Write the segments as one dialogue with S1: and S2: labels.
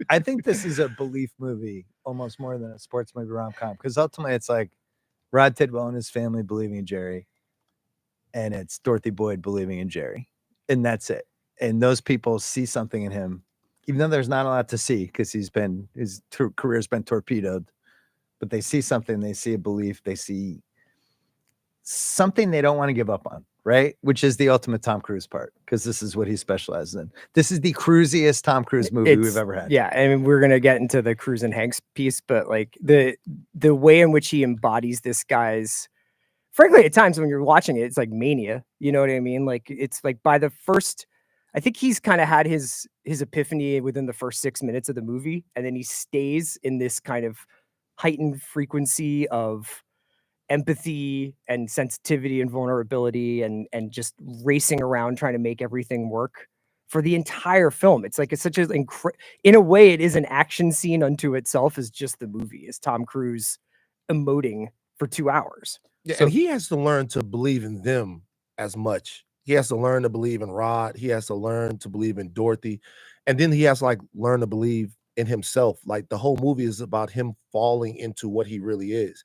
S1: I think this is a belief movie almost more than a sports movie rom-com, because ultimately it's like Rod Tidwell and his family believing in Jerry, and it's Dorothy Boyd believing in Jerry, and that's it. And those people see something in him, even though there's not a lot to see because his career's been torpedoed. But they see something, they see a belief, they see something they don't want to give up on, right? Which is the ultimate Tom Cruise part, because this is what he specializes in. This is the cruisiest Tom Cruise movie we've ever had.
S2: Yeah, I mean, we're gonna get into the Cruise and Hanks piece, but like the way in which he embodies this guy's, frankly, at times when you're watching it, it's like mania. You know what I mean? Like it's like by the first, I think he's kind of had his epiphany within the first 6 minutes of the movie, and then he stays in this kind of heightened frequency of empathy and sensitivity and vulnerability and just racing around trying to make everything work for the entire film. It's like it's such an in a way it is an action scene unto itself, as just the movie is Tom Cruise emoting for 2 hours.
S3: Yeah, so, and he has to learn to believe in them as much. He has to learn to believe in Rod. He has to learn to believe in Dorothy, and then he has to like learn to believe in himself. Like the whole movie is about him falling into what he really is.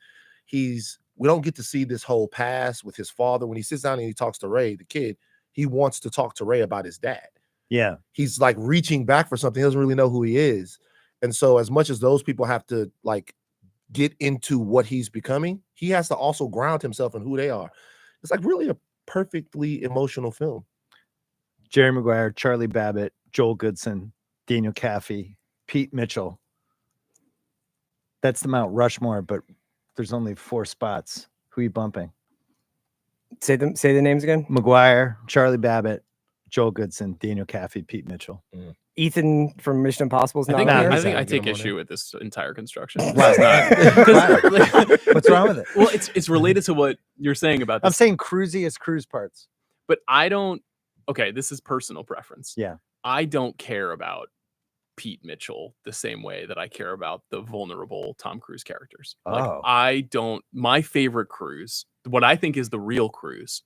S3: We don't get to see this whole past with his father. When he sits down and he talks to Ray, the kid, he wants to talk to Ray about his dad.
S1: Yeah.
S3: He's like reaching back for something. He doesn't really know who he is. And so as much as those people have to like get into what he's becoming, he has to also ground himself in who they are. It's like really a perfectly emotional film.
S1: Jerry Maguire, Charlie Babbitt, Joel Goodson, Daniel Kaffee, Pete Mitchell. That's the Mount Rushmore, but there's only 4 spots. Who are you bumping?
S2: Say the names again.
S1: Maguire, Charlie Babbitt, Joel Goodson, Daniel Kaffee, Pete Mitchell.
S2: Ethan from Mission Impossible is not
S4: here. I think I take issue with this entire construction. What's
S1: wrong with it?
S4: Well, it's related to what you're saying about this.
S1: I'm saying cruisiest cruise parts.
S4: But I don't. Okay, this is personal preference.
S1: Yeah.
S4: I don't care about Pete Mitchell the same way that I care about the vulnerable Tom Cruise characters. Like my favorite Cruise, what I think is the real Cruise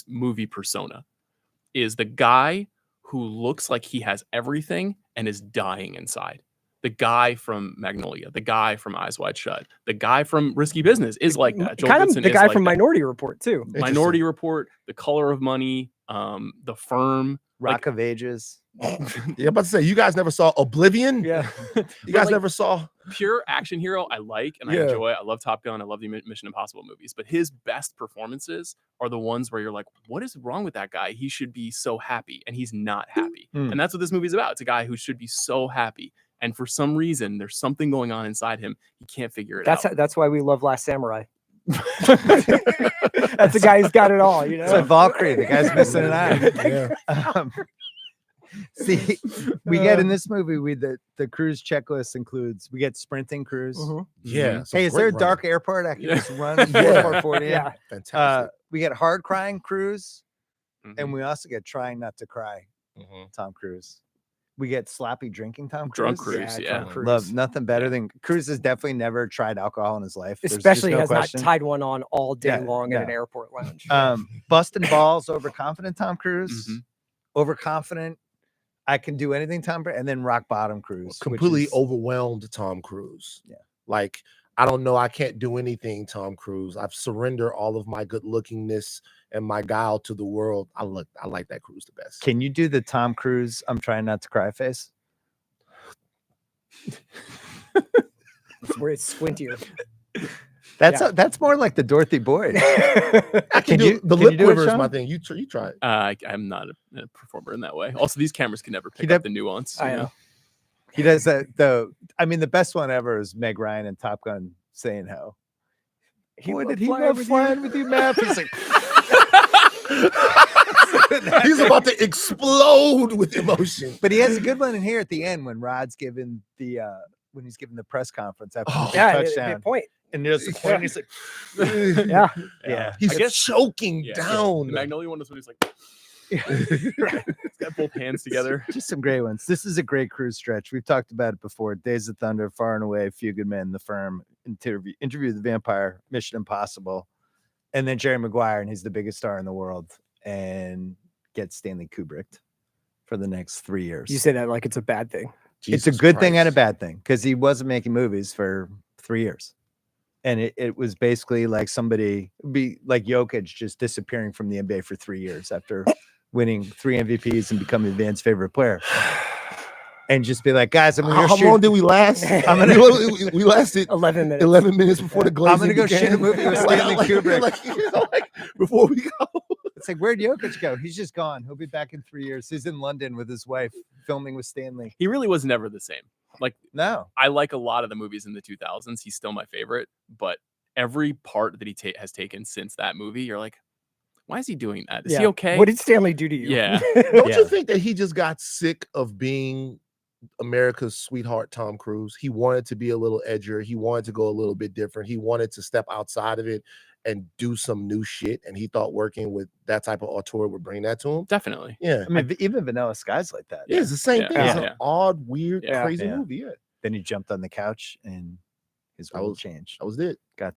S4: movie persona, is the guy who looks like he has everything and is dying inside. The guy from Magnolia, the guy from Eyes Wide Shut, the guy from Risky Business is like that. Joel Goodson
S2: the guy
S4: is
S2: from
S4: like
S2: Minority Report too.
S4: Minority Report, The Color of Money, The Firm,
S1: Rock of Ages.
S3: Yeah, I'm about to say, you guys never saw Oblivion?
S2: Yeah.
S3: You guys never saw
S4: pure action hero. I like and I enjoy. I love Top Gun. I love the Mission Impossible movies. But his best performances are the ones where you're like, what is wrong with that guy? He should be so happy, and he's not happy. And that's what this movie's about. It's a guy who should be so happy, and for some reason, there's something going on inside him. He can't figure it out.
S2: That's why we love Last Samurai. That's the guy who's got it all, you know.
S1: It's like Valkyrie, the guy's missing an eye. See, we get in this movie, the cruise checklist includes, we get sprinting cruise.
S3: Yeah.
S1: Hey, is there a dark airport I can just run 440?
S2: Yeah.
S3: Fantastic.
S1: We get hard crying Cruise, and we also get trying not to cry Tom Cruise. We get sloppy drinking Tom Cruise.
S4: Drunk Cruise, yeah.
S2: Drunk Cruise.
S1: Love nothing better than Cruise has definitely never tried alcohol in his life.
S2: Especially
S1: no
S2: has
S1: question.
S2: not tied one on all day long in an airport lounge.
S1: Busting balls, overconfident Tom Cruise. Overconfident, I can do anything Tom Cruise, and then rock bottom Cruise.
S3: Completely overwhelmed Tom Cruise.
S1: Yeah.
S3: Like, I don't know, I can't do anything, Tom Cruise. I've surrendered all of my good lookingness and my guile to the world. I like that Cruise the best.
S1: Can you do the Tom Cruise I'm trying not to cry face?
S2: It's where it's squintier.
S1: That's more like the Dorothy Boyd.
S3: I can do the lip quiver is my thing. You try it.
S4: I'm not a performer in that way. Also, these cameras can never pick up the nuance.
S2: I know.
S1: He does that though. I mean, the best one ever is Meg Ryan and Top Gun saying how. Boy, did he love flying with you, Matt? He's like,
S3: he's about to explode with emotion.
S1: But he has a good one in here at the end when Rod's given the when he's giving the press conference after the touchdown.
S2: Good point.
S1: And there's the point. He's like,
S2: yeah.
S3: He's choking down.
S4: The Magnolia one is when he's like, he's got both hands together.
S1: Just some great ones. This is a great Cruise stretch. We've talked about it before. Days of Thunder, Far and Away, Few Good Men, The Firm, Interview the Vampire, Mission Impossible, and then Jerry Maguire, and he's the biggest star in the world, and gets Stanley Kubrick for the next 3 years.
S2: You say that like it's a bad thing.
S1: It's a good thing and a bad thing because he wasn't making movies for 3 years. And it was basically like somebody be like Jokic just disappearing from the NBA for 3 years after winning 3 MVPs and becoming the man's favorite player. And just be like, guys, I'm gonna go
S3: How long did we last? We lasted
S2: 11 minutes.
S3: 11 minutes before the glazing.
S1: I'm gonna go shoot a movie with Stanley Kubrick.
S3: Like, before we go.
S1: It's like, where'd Jokic go? He's just gone. He'll be back in 3 years. He's in London with his wife filming with Stanley.
S4: He really was never the same. Like,
S1: No.
S4: I like a lot of the movies in the 2000s. He's still my favorite, but every part that he has taken since that movie, you're like, why is he doing that? Is he okay?
S2: What did Stanley do to you?
S4: Yeah.
S3: Don't you think that he just got sick of being America's sweetheart Tom Cruise? He wanted to be a little edgier. He wanted to go a little bit different. He wanted to step outside of it and do some new shit. And he thought working with that type of auteur would bring that to him.
S4: Definitely.
S3: Yeah.
S1: I mean, even Vanilla Sky's like that.
S3: Yeah, it's the same thing.
S4: Yeah.
S3: It's an odd, weird,
S4: Yeah.
S3: crazy movie. Yeah.
S1: Then he jumped on the couch and his world changed.
S3: That was it.
S1: Got